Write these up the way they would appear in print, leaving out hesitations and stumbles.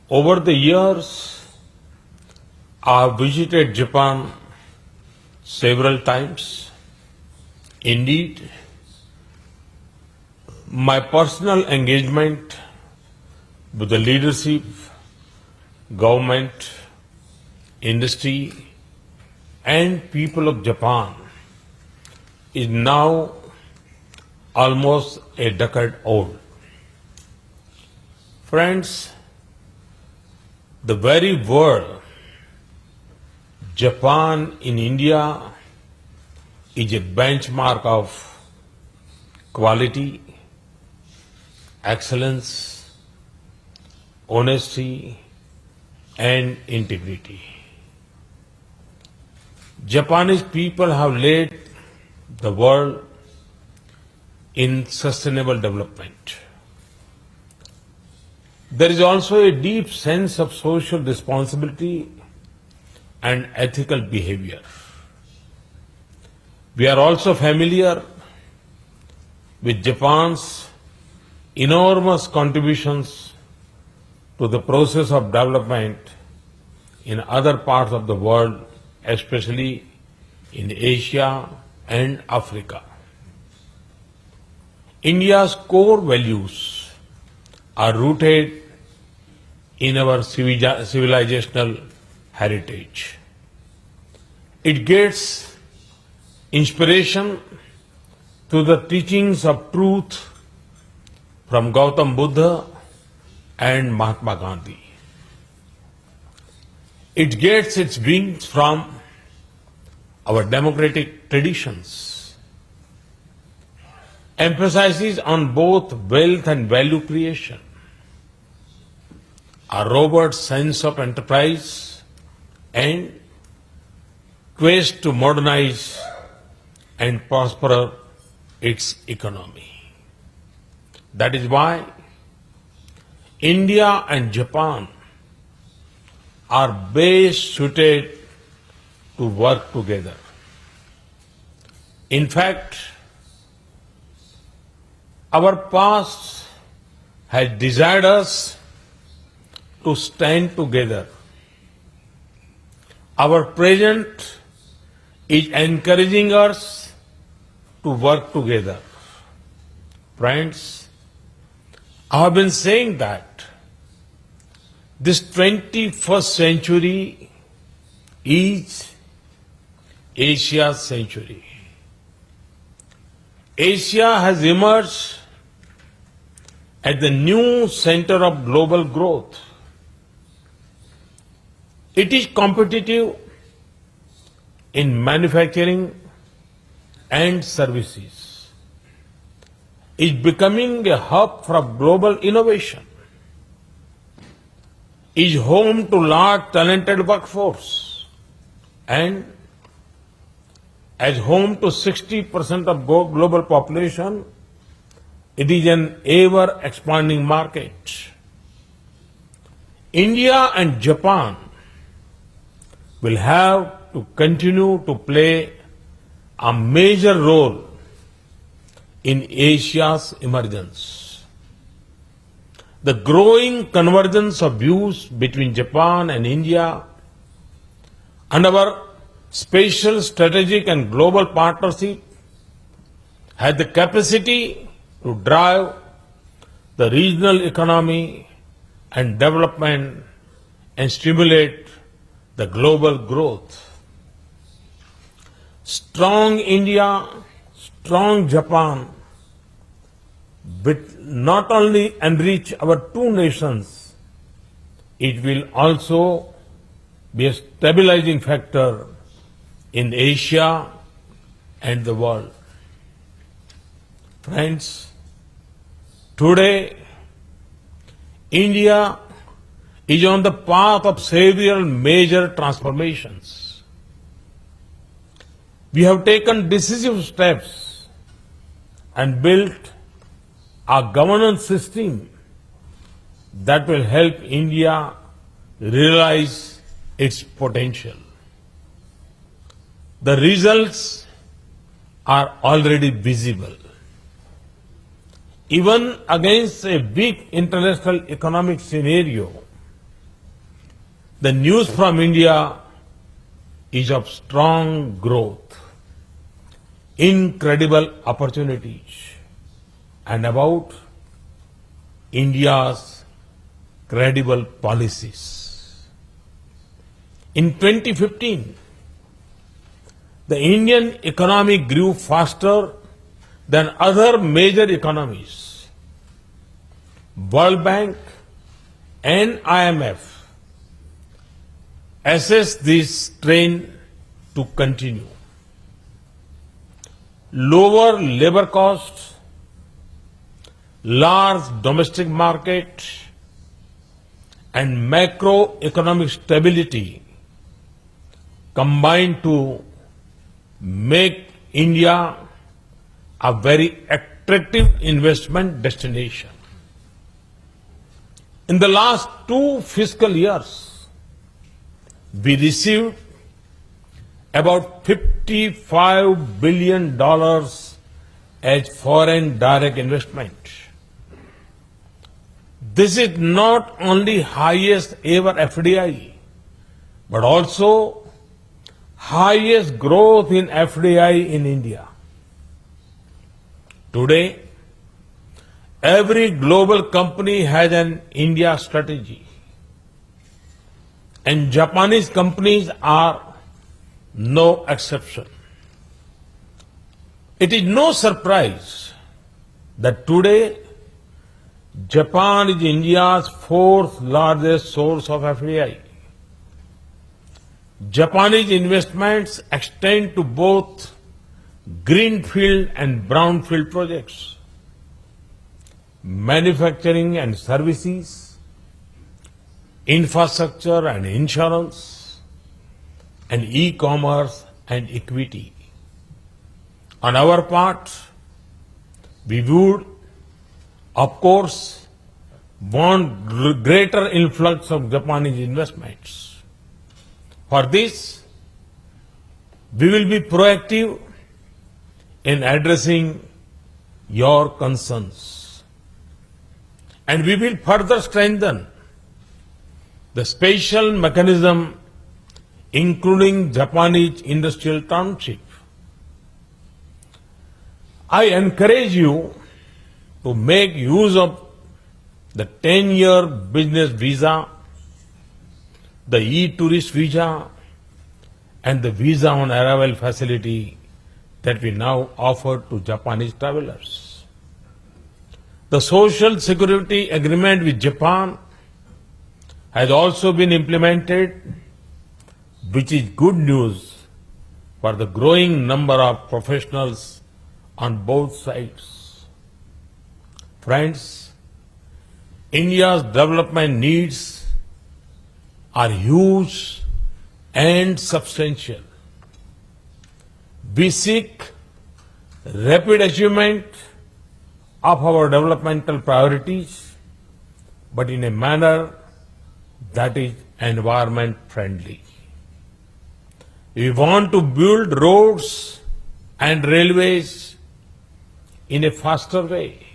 Over the years, I have visited Japan several times. Indeed, my personal engagement with the leadership, government, industry, and people of Japan is now almost a decade old. Friends, the very word Japan in India is a benchmark of quality, excellence, honesty, and integrity. Japanese people have led the world in sustainable development. There is also a deep sense of social responsibility and ethical behavior. We are also familiar with Japan's enormous contributions to the process of development in other parts of the world, especially in Asia and Africa. India's core values are rooted in our civilizational heritage. It gets inspiration to the teachings of truth from Gautam Buddha and Mahatma Gandhi. It gets its wings from our democratic traditions, emphasizes on both wealth and value creation, a robust sense of enterprise, and quest to modernize and prosper its economy. That is why India and Japan are best suited to work together. In fact, our past has desired us to stand together. Our present is encouraging us to work together. Friends, I have been saying that this 21st century is Asia's century. Asia has emerged as the new center of global growth. It is competitive in manufacturing and services. It is becoming a hub for global innovation. It is home to large talented workforce and as home to 60% of global population, it is an ever-expanding market. India and Japan will have to continue to play a major role in Asia's emergence. The growing convergence of views between Japan and India and our spatial, strategic and global partnership has the capacity to drive the regional economy and development and stimulate the global growth. Strong India, strong Japan will not only enrich our two nations, it will also be a stabilizing factor in Asia and the world. Friends, today India is on the path of several major transformations. We have taken decisive steps and built a governance system that will help India realize its potential. The results are already visible. Even against a weak international economic scenario, The news from India is of strong growth, incredible opportunities, and about India's credible policies. In 2015, the Indian economy grew faster than other major economies. World Bank and IMF assess this trend to continue. Lower labor costs, large domestic market, and macroeconomic stability combine to make India a very attractive investment destination. In the last 2 fiscal years, we received about $55 billion as foreign direct investment. This is not only highest ever FDI, but also highest growth in FDI in India. Today, every global company has an India strategy, and Japanese companies are no exception. It is no surprise that today Japan is India's 4th largest source of FDI. Japanese investments extend to both greenfield and brownfield projects, manufacturing and services, infrastructure and insurance, and e-commerce and equity. On our part, we would, of course, want greater influx of Japanese investments. For this, we will be proactive in addressing your concerns. And we will further strengthen the special mechanism, including Japanese Industrial Township. I encourage you to make use of the 10-year business visa, the e-tourist visa, and the visa on arrival facility that we now offer to Japanese travelers. The social security agreement with Japan has also been implemented, which is good news for the growing number of professionals on both sides. Friends, India's development needs are huge and substantial. We seek rapid achievement of our developmental priorities, but in a manner that is environment friendly. We want to build roads and railways in a faster way.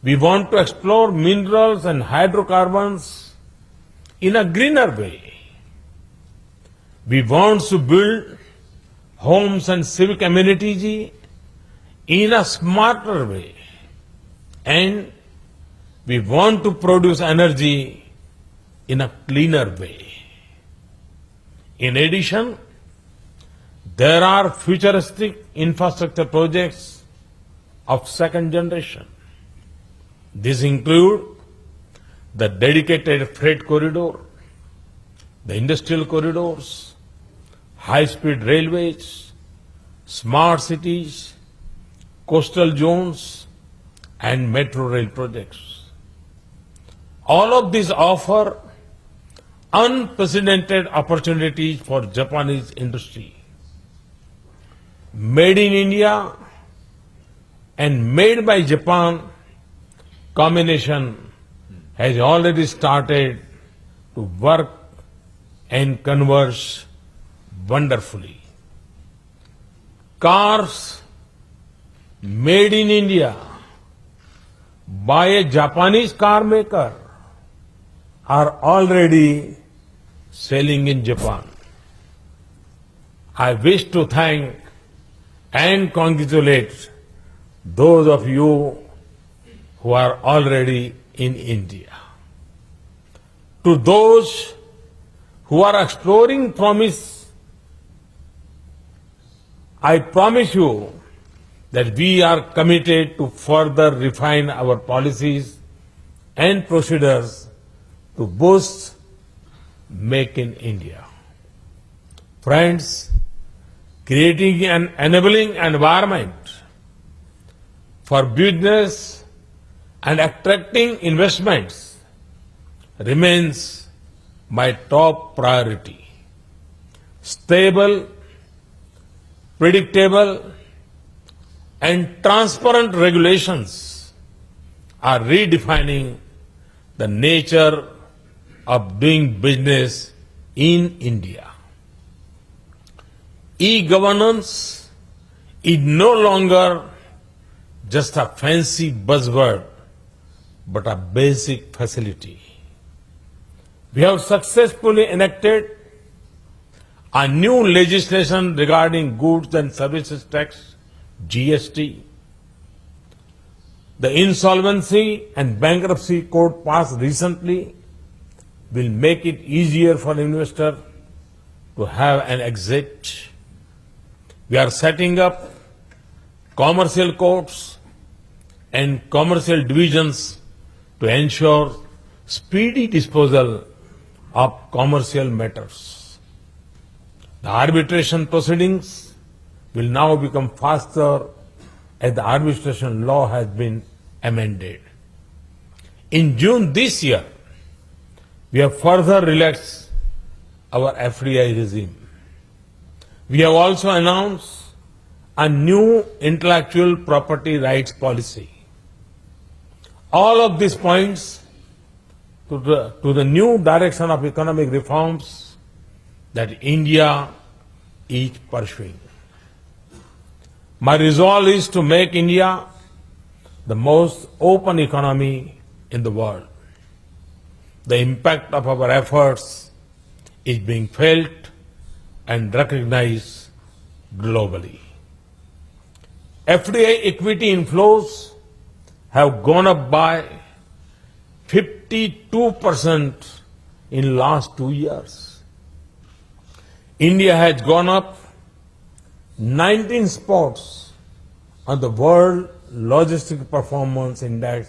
We want to explore minerals and hydrocarbons in a greener way. We want to build homes and civic amenities in a smarter way. And we want to produce energy in a cleaner way. In addition, there are futuristic infrastructure projects of second generation. These include the dedicated freight corridor, the industrial corridors, high-speed railways, smart cities, coastal zones, and metro rail projects. All of these offer unprecedented opportunities for Japanese industry. Made in India and made by Japan combination has already started to work and converge wonderfully. Cars made in India by a Japanese car maker are already sailing in Japan. I wish to thank and congratulate those of you who are already in India. To those who are exploring promise, I promise you that we are committed to further refine our policies and procedures to boost Make in India. Friends, creating an enabling environment for business and attracting investments remains my top priority. Stable, predictable, and transparent regulations are redefining the nature of doing business in India. E-governance is no longer just a fancy buzzword, but a basic facility. We have successfully enacted a new legislation regarding goods and services tax, GST. The insolvency and bankruptcy court passed recently will make it easier for investors to have an exit. We are setting up commercial courts and commercial divisions to ensure speedy disposal of commercial matters. The arbitration proceedings will now become faster as the arbitration law has been amended. In June this year, we have further relaxed our FDI regime. We have also announced a new intellectual property rights policy. All of these points to the new direction of economic reforms that India is pursuing. My resolve is to make India the most open economy in the world. The impact of our efforts is being felt and recognized globally. FDI equity inflows have gone up by 52% in last 2 years. India has gone up 19 spots on the World Logistic Performance Index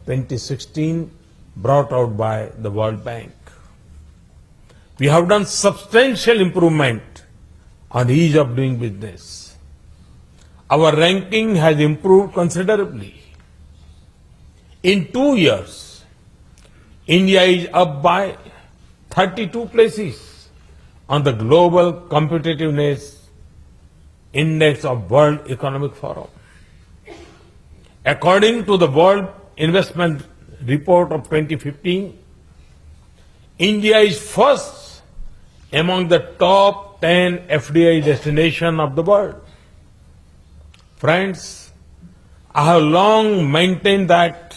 2016 brought out by the World Bank. We have done substantial improvement on ease of doing business. Our ranking has improved considerably. In 2 years, India is up by 32 places on the Global Competitiveness Index of World Economic Forum. According to the World Investment Report of 2015, India is first among the top 10 FDI destinations of the world. Friends, I have long maintained that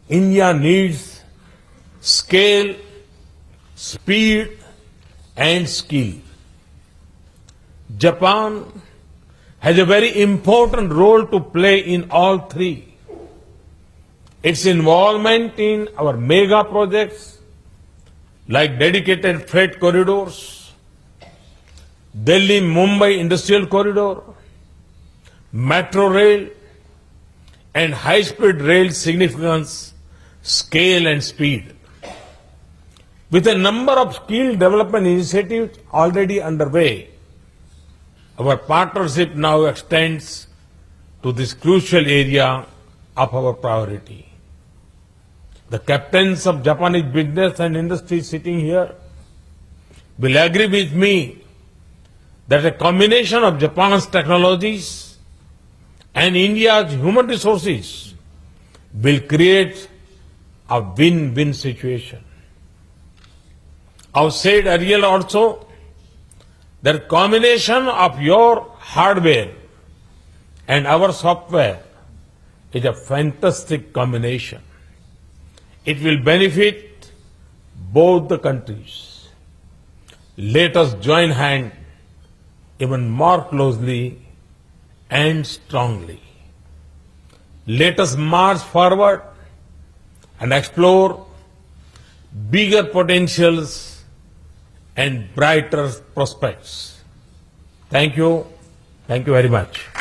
India needs scale, speed, and skill. Japan has a very important role to play in all three. Its involvement in our mega projects like dedicated freight corridors, Delhi-Mumbai Industrial Corridor, metro rail, and high-speed rail significance, scale and speed. With a number of skill development initiatives already underway, our partnership now extends to this crucial area of our priority. The captains of Japanese business and industry sitting here will agree with me that a combination of Japan's technologies and India's human resources will create a win-win situation. I've said earlier also that combination of your hardware and our software is a fantastic combination. It will benefit both the countries. Let us join hands even more closely and strongly. Let us march forward and explore bigger potentials and brighter prospects. Thank you. Thank you very much.